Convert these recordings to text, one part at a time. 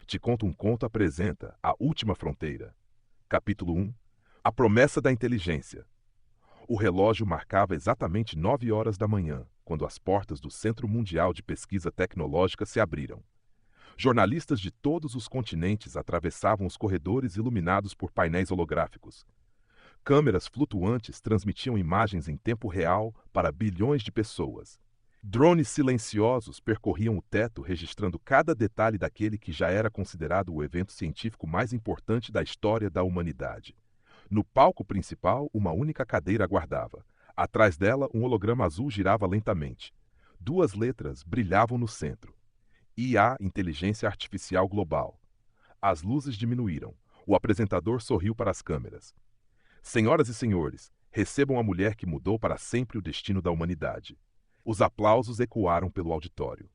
Te Conto um Conto apresenta A Última Fronteira. Capítulo 1. A Promessa da Inteligência. O relógio marcava exatamente 9 horas da manhã, quando as portas do Centro Mundial de Pesquisa Tecnológica se abriram. Jornalistas de todos os continentes atravessavam os corredores iluminados por painéis holográficos. Câmeras flutuantes transmitiam imagens em tempo real para bilhões de pessoas. Drones silenciosos percorriam o teto registrando cada detalhe daquele que já era considerado o evento científico mais importante da história da humanidade. No palco principal, uma única cadeira aguardava. Atrás dela, um holograma azul girava lentamente. 2 letras brilhavam no centro. IA, Inteligência Artificial Global. As luzes diminuíram. O apresentador sorriu para as câmeras. Senhoras e senhores, recebam a mulher que mudou para sempre o destino da humanidade. Os aplausos ecoaram pelo auditório.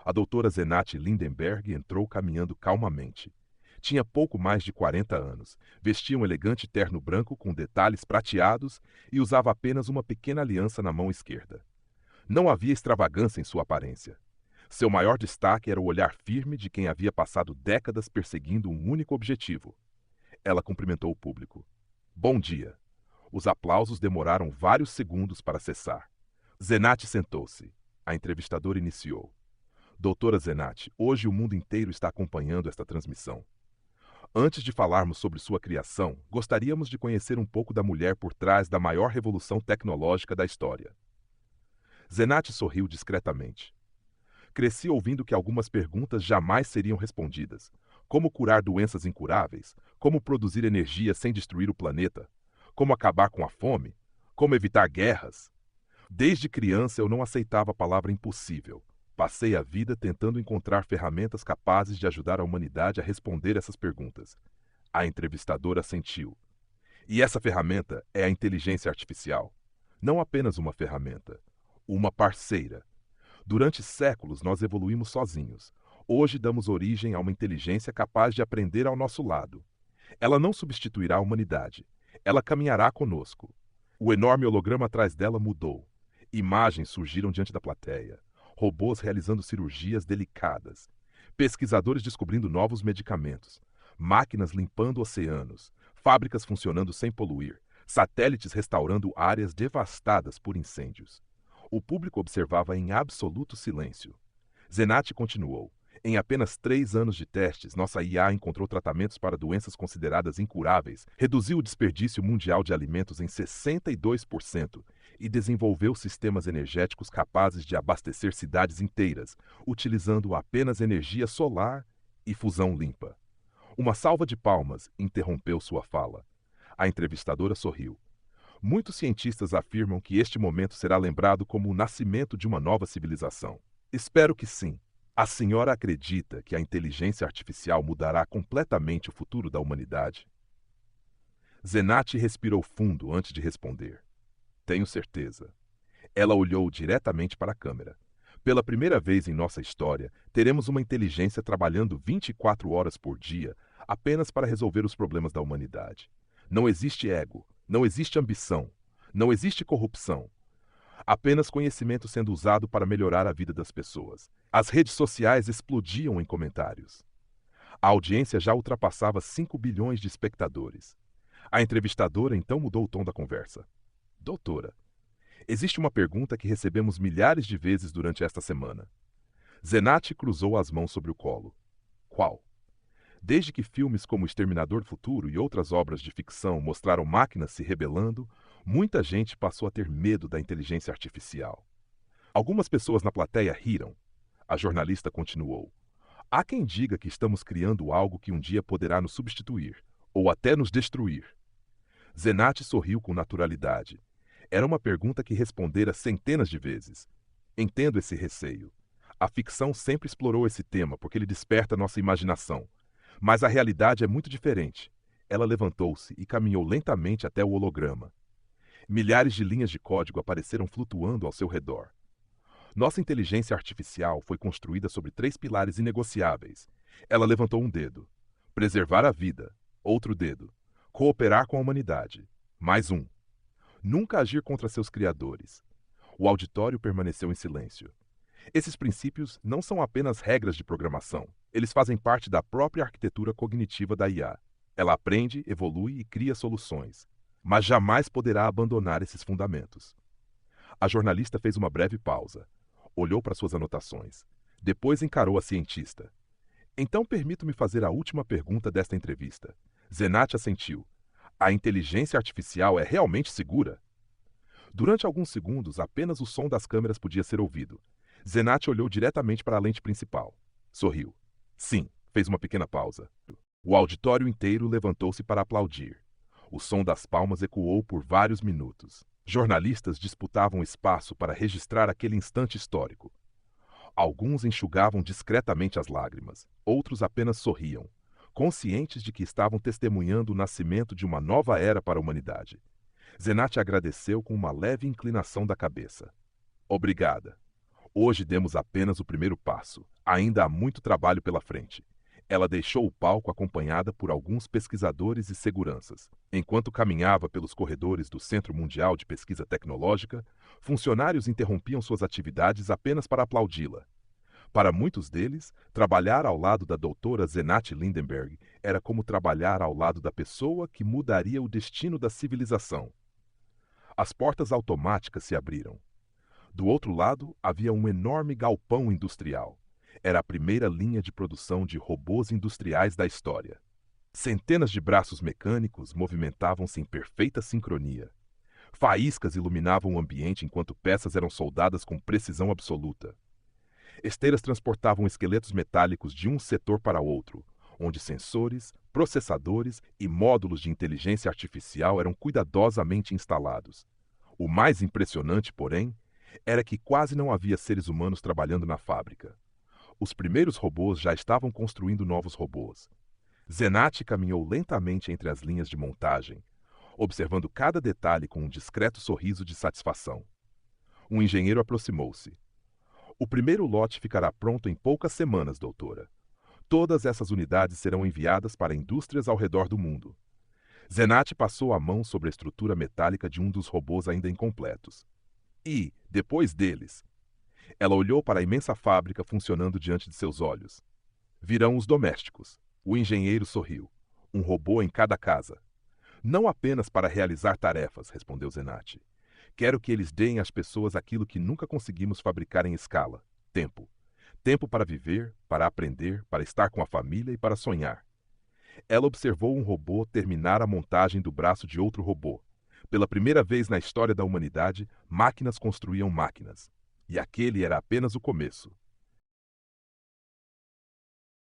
A doutora Zenate Lindenberg entrou caminhando calmamente. Tinha pouco mais de 40 anos, vestia um elegante terno branco com detalhes prateados e usava apenas uma pequena aliança na mão esquerda. Não havia extravagância em sua aparência. Seu maior destaque era o olhar firme de quem havia passado décadas perseguindo um único objetivo. Ela cumprimentou o público. Bom dia. Os aplausos demoraram vários segundos para cessar. Zenate sentou-se. A entrevistadora iniciou. Doutora Zenate, hoje o mundo inteiro está acompanhando esta transmissão. Antes de falarmos sobre sua criação, gostaríamos de conhecer um pouco da mulher por trás da maior revolução tecnológica da história. Zenate sorriu discretamente. Cresci ouvindo que algumas perguntas jamais seriam respondidas. Como curar doenças incuráveis? Como produzir energia sem destruir o planeta? Como acabar com a fome? Como evitar guerras? Desde criança eu não aceitava a palavra impossível. Passei a vida tentando encontrar ferramentas capazes de ajudar a humanidade a responder essas perguntas. A entrevistadora assentiu. E essa ferramenta é a inteligência artificial. Não apenas uma ferramenta, uma parceira. Durante séculos nós evoluímos sozinhos. Hoje damos origem a uma inteligência capaz de aprender ao nosso lado. Ela não substituirá a humanidade. Ela caminhará conosco. O enorme holograma atrás dela mudou. Imagens surgiram diante da plateia. Robôs realizando cirurgias delicadas. Pesquisadores descobrindo novos medicamentos. Máquinas limpando oceanos. Fábricas funcionando sem poluir. Satélites restaurando áreas devastadas por incêndios. O público observava em absoluto silêncio. Zenate continuou. Em apenas 3 anos de testes, nossa IA encontrou tratamentos para doenças consideradas incuráveis, reduziu o desperdício mundial de alimentos em 62% e desenvolveu sistemas energéticos capazes de abastecer cidades inteiras, utilizando apenas energia solar e fusão limpa. Uma salva de palmas interrompeu sua fala. A entrevistadora sorriu. Muitos cientistas afirmam que este momento será lembrado como o nascimento de uma nova civilização. Espero que sim. A senhora acredita que a inteligência artificial mudará completamente o futuro da humanidade? Zenate respirou fundo antes de responder. Tenho certeza. Ela olhou diretamente para a câmera. Pela primeira vez em nossa história, teremos uma inteligência trabalhando 24 horas por dia apenas para resolver os problemas da humanidade. Não existe ego, não existe ambição, não existe corrupção. Apenas conhecimento sendo usado para melhorar a vida das pessoas. As redes sociais explodiam em comentários. A audiência já ultrapassava 5 bilhões de espectadores. A entrevistadora então mudou o tom da conversa. Doutora, existe uma pergunta que recebemos milhares de vezes durante esta semana. Zenate cruzou as mãos sobre o colo. Qual? Desde que filmes como O Exterminador do Futuro e outras obras de ficção mostraram máquinas se rebelando, muita gente passou a ter medo da inteligência artificial. Algumas pessoas na plateia riram. A jornalista continuou. Há quem diga que estamos criando algo que um dia poderá nos substituir, ou até nos destruir. Zenate sorriu com naturalidade. Era uma pergunta que respondera centenas de vezes. Entendo esse receio. A ficção sempre explorou esse tema porque ele desperta nossa imaginação. Mas a realidade é muito diferente. Ela levantou-se e caminhou lentamente até o holograma. Milhares de linhas de código apareceram flutuando ao seu redor. Nossa inteligência artificial foi construída sobre 3 pilares inegociáveis. Ela levantou um dedo. Preservar a vida. Outro dedo. Cooperar com a humanidade. Mais um. Nunca agir contra seus criadores. O auditório permaneceu em silêncio. Esses princípios não são apenas regras de programação. Eles fazem parte da própria arquitetura cognitiva da IA. Ela aprende, evolui e cria soluções, mas jamais poderá abandonar esses fundamentos. A jornalista fez uma breve pausa, olhou para suas anotações, depois encarou a cientista. Então permito-me fazer a última pergunta desta entrevista. Zenat assentiu. A inteligência artificial é realmente segura? Durante alguns segundos, apenas o som das câmeras podia ser ouvido. Zenat olhou diretamente para a lente principal. Sorriu. Sim, fez uma pequena pausa. O auditório inteiro levantou-se para aplaudir. O som das palmas ecoou por vários minutos. Jornalistas disputavam espaço para registrar aquele instante histórico. Alguns enxugavam discretamente as lágrimas, outros apenas sorriam, conscientes de que estavam testemunhando o nascimento de uma nova era para a humanidade. Zenat agradeceu com uma leve inclinação da cabeça. Obrigada. Hoje demos apenas o primeiro passo. Ainda há muito trabalho pela frente. Ela deixou o palco acompanhada por alguns pesquisadores e seguranças. Enquanto caminhava pelos corredores do Centro Mundial de Pesquisa Tecnológica, funcionários interrompiam suas atividades apenas para aplaudi-la. Para muitos deles, trabalhar ao lado da doutora Zenat Lindenberg era como trabalhar ao lado da pessoa que mudaria o destino da civilização. As portas automáticas se abriram. Do outro lado, havia um enorme galpão industrial. Era a primeira linha de produção de robôs industriais da história. Centenas de braços mecânicos movimentavam-se em perfeita sincronia. Faíscas iluminavam o ambiente enquanto peças eram soldadas com precisão absoluta. Esteiras transportavam esqueletos metálicos de um setor para outro, onde sensores, processadores e módulos de inteligência artificial eram cuidadosamente instalados. O mais impressionante, porém, era que quase não havia seres humanos trabalhando na fábrica. Os primeiros robôs já estavam construindo novos robôs. Zenat caminhou lentamente entre as linhas de montagem, observando cada detalhe com um discreto sorriso de satisfação. Um engenheiro aproximou-se. O primeiro lote ficará pronto em poucas semanas, doutora. Todas essas unidades serão enviadas para indústrias ao redor do mundo. Zenat passou a mão sobre a estrutura metálica de um dos robôs ainda incompletos. E, depois deles, ela olhou para a imensa fábrica funcionando diante de seus olhos. Virão os domésticos. O engenheiro sorriu. Um robô em cada casa. Não apenas para realizar tarefas, respondeu Zenat. Quero que eles deem às pessoas aquilo que nunca conseguimos fabricar em escala: tempo. Tempo para viver, para aprender, para estar com a família e para sonhar. Ela observou um robô terminar a montagem do braço de outro robô. Pela primeira vez na história da humanidade, máquinas construíam máquinas. E aquele era apenas o começo.